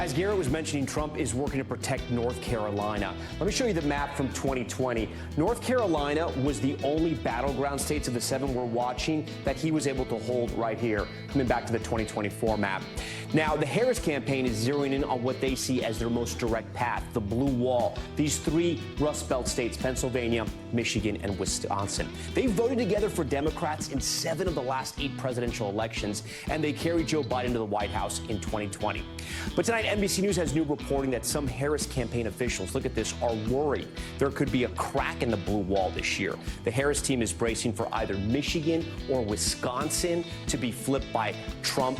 As Garrett was mentioning, Trump is working to protect North Carolina. Let me show you the map from 2020. North Carolina was the only battleground states of the 7 we're watching that he was able to hold right here, coming back to the 2024 map. Now, the Harris campaign is zeroing in on what they see as their most direct path, the blue wall. These 3 Rust Belt states, Pennsylvania, Michigan, and Wisconsin. They voted together for Democrats in 7 of the last 8 presidential elections, and they carried Joe Biden to the White House in 2020. But tonight, NBC News has new reporting that some Harris campaign officials, look at this, are worried there could be a crack in the blue wall this year. The Harris team is bracing for either Michigan or Wisconsin to be flipped by Trump.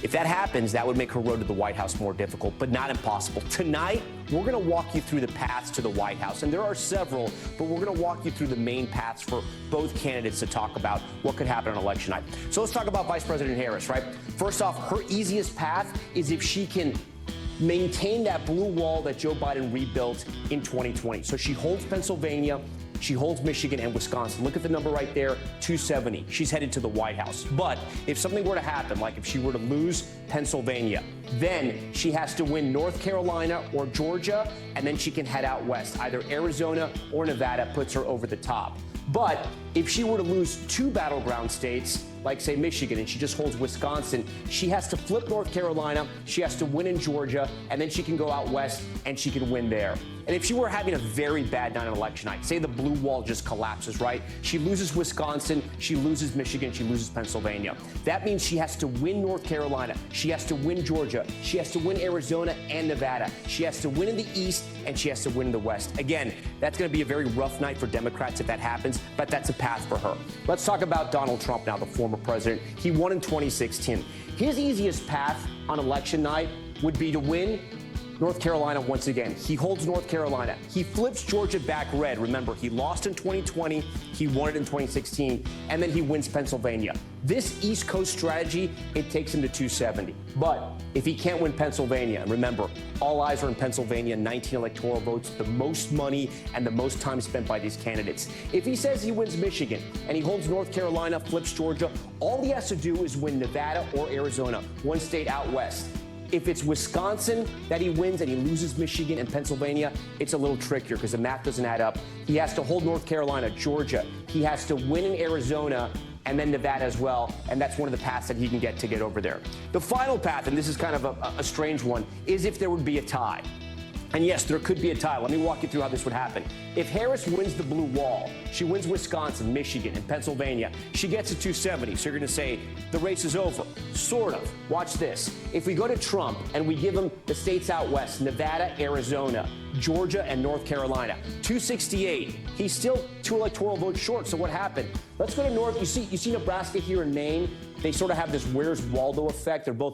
If that happens, that would make her road to the White House more difficult, but not impossible. Tonight, we're going to walk you through the paths to the White House, and there are several, but we're going to walk you through the main paths for both candidates to talk about what could happen on election night. So let's talk about Vice President Harris, right? First off, her easiest path is if she can maintain that blue wall that Joe Biden rebuilt in 2020. So she holds Pennsylvania, she holds Michigan and Wisconsin. Look at the number right there, 270. She's headed to the White House. But if something were to happen, like if she were to lose Pennsylvania, then she has to win North Carolina or Georgia, and then she can head out west. Either Arizona or Nevada puts her over the top. But if she were to lose 2 battleground states, like, say, Michigan, and she just holds Wisconsin, she has to flip North Carolina, she has to win in Georgia, and then she can go out west and she can win there. And if she were having a very bad night on election night, say the blue wall just collapses, right? She loses Wisconsin, she loses Michigan, she loses Pennsylvania. That means she has to win North Carolina, she has to win Georgia, she has to win Arizona and Nevada, she has to win in the East, and she has to win in the West. Again, that's going to be a very rough night for Democrats if that happens, but that's a path for her. Let's talk about Donald Trump now, the former president. He won in 2016. His easiest path on election night would be to win North Carolina once again. He holds North Carolina. He flips Georgia back red. Remember, he lost in 2020, he won it in 2016, and then he wins Pennsylvania. This East Coast strategy, it takes him to 270. But if he can't win Pennsylvania, and remember, all eyes are in Pennsylvania, 19 electoral votes, the most money and the most time spent by these candidates. If he says he wins Michigan and he holds North Carolina, flips Georgia, all he has to do is win Nevada or Arizona, one state out west. If it's Wisconsin that he wins and he loses Michigan and Pennsylvania, it's a little trickier because the math doesn't add up. He has to hold North Carolina, Georgia. He has to win in Arizona and then Nevada as well, and that's one of the paths that he can get to get over there. The final path, and this is kind of a strange one, is if there would be a tie. And yes, there could be a tie. Let me walk you through how this would happen. If Harris wins the blue wall, she wins Wisconsin, Michigan, and Pennsylvania, she gets to 270. So you're going to say the race is over. Sort of. Watch this. If we go to Trump and we give him the states out west, Nevada, Arizona, Georgia, and North Carolina, 268. He's still 2 electoral votes short. So what happened? Let's go to North. You see Nebraska here in Maine. They sort of have this Where's Waldo effect. They're both